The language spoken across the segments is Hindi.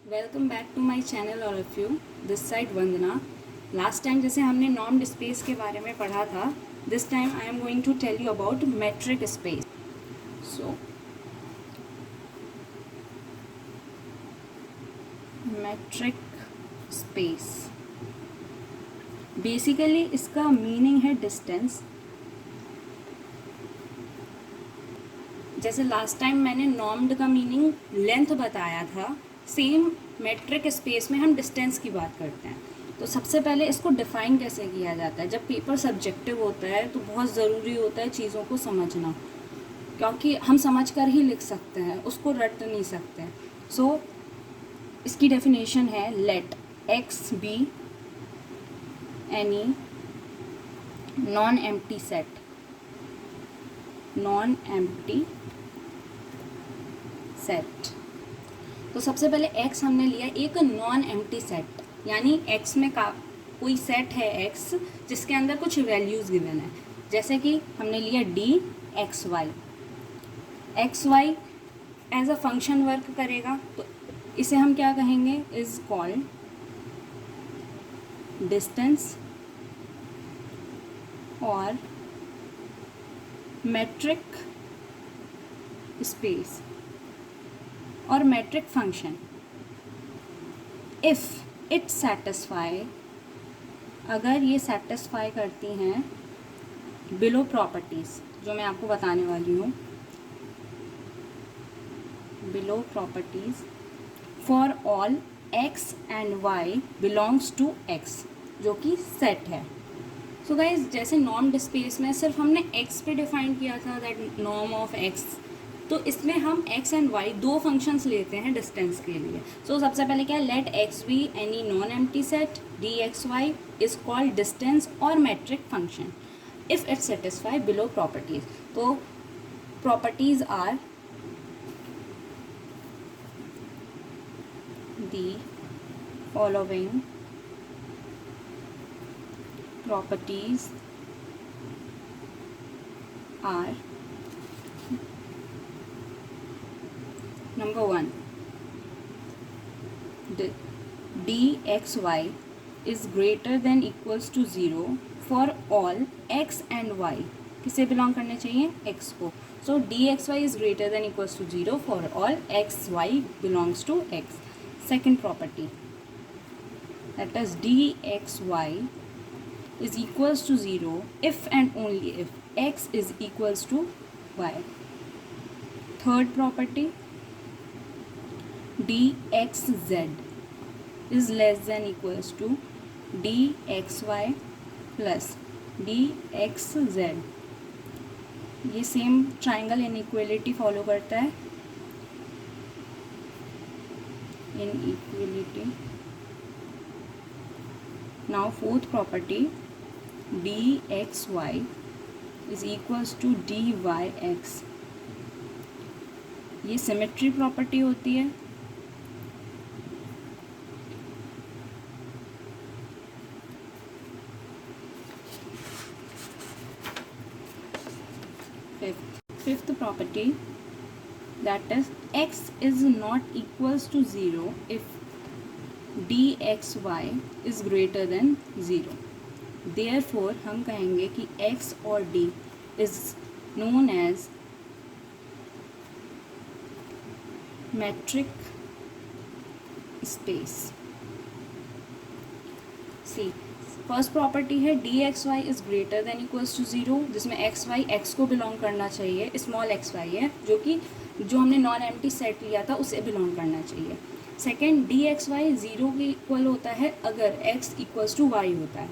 Welcome back to my channel all of you. This side Vandana. Last time जैसे हमने नॉर्म्ड स्पेस के बारे में पढ़ा था, this time I am going to tell you about metric space. So metric space basically इसका मीनिंग है डिस्टेंस। जैसे लास्ट टाइम मैंने नॉर्म्ड का मीनिंग लेंथ बताया था, सेम मेट्रिक स्पेस में हम डिस्टेंस की बात करते हैं। तो सबसे पहले इसको डिफ़ाइन कैसे किया जाता है। जब पेपर सब्जेक्टिव होता है तो बहुत ज़रूरी होता है चीज़ों को समझना, क्योंकि हम समझ कर ही लिख सकते हैं, उसको रट नहीं सकते। सो इसकी डेफिनेशन है let X be any non empty set. Non empty set. तो सबसे पहले x हमने लिया एक नॉन एम्प्टी सेट, यानी x में कोई सेट है x जिसके अंदर कुछ वैल्यूज़ गिवन है। जैसे कि हमने लिया d X Y as a function work करेगा, तो इसे हम क्या कहेंगे, इज कॉल्ड डिस्टेंस और मेट्रिक स्पेस और metric function if it satisfy, अगर ये सेटिस्फाई करती हैं बिलो प्रॉपर्टीज़, जो मैं आपको बताने वाली हूँ। Below properties for all x and y belongs to x, जो कि सेट है। सो गाइज, जैसे नॉर्म्ड स्पेस में सिर्फ हमने x पे डिफाइन किया था, दैट नॉर्म ऑफ x, तो इसमें हम x एंड y दो फंक्शंस लेते हैं डिस्टेंस के लिए। सो सबसे पहले क्या है, let x be any non empty set D X Y is called distance और metric function if it satisfy below properties. तो properties are the following properties are Number 1, dxy is greater than equals to 0 for all x and y। किसे बिलोंग करने चाहिए, x को। So dxy is greater than equals to 0 for all x y belongs to x। Second property, that is dxy is equals to 0 if and only if x is equals to y। Third property, dxz is less than equals to dxy plus dxz। ये सेम ट्राइंगल इनइक्वलिटी फॉलो करता है, inequality. Now fourth property, dxy is equals to dyx। ये सिमेट्री प्रॉपर्टी होती है। Fifth property, that is x is not equals to 0 if dxy is greater than 0। Therefore हम कहेंगे कि x और d is known as metric space। See, first property है D X Y is greater than equals to 0, जिसमें एक्स वाई एक्स को बिलोंग करना चाहिए, स्मॉल एक्स वाई है, जो हमने नॉन एम्प्टी सेट लिया था उसे बिलोंग करना चाहिए। सेकेंड, डी एक्स वाई 0 के इक्वल होता है अगर एक्स इक्वल्स टू वाई होता है।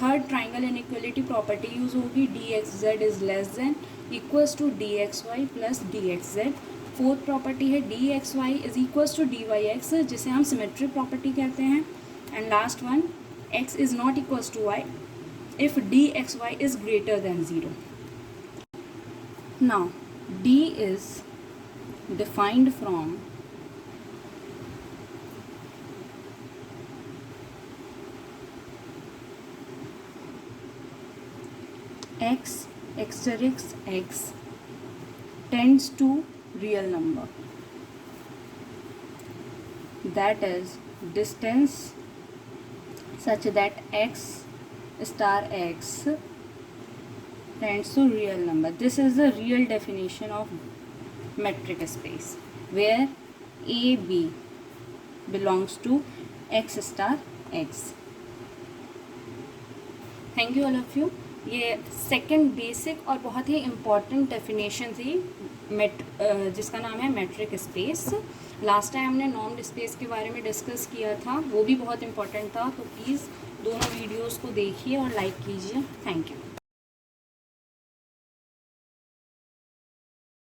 Third, triangle inequality property use होगी, D X Z is less than equals to D X Y plus D X Z. Fourth property है D X Y is equals to D Y X, जिसे हम सिमेट्रिक प्रॉपर्टी कहते हैं। And last one, x is not equals to y if dxy is greater than 0। Now d is defined from x asterisk x tends to real number। that is distance such that x star x tends to real number. This is the real definition of metric space where a b belongs to x star x. Thank you all of you. ये सेकंड बेसिक और बहुत ही इम्पॉर्टेंट डेफिनेशन थी जिसका नाम है मेट्रिक स्पेस. लास्ट टाइम हमने नॉर्म्ड स्पेस के बारे में डिस्कस किया था, वो भी बहुत इम्पॉर्टेंट था. तो प्लीज़ दोनों वीडियोस को देखिए और लाइक कीजिए. Thank you.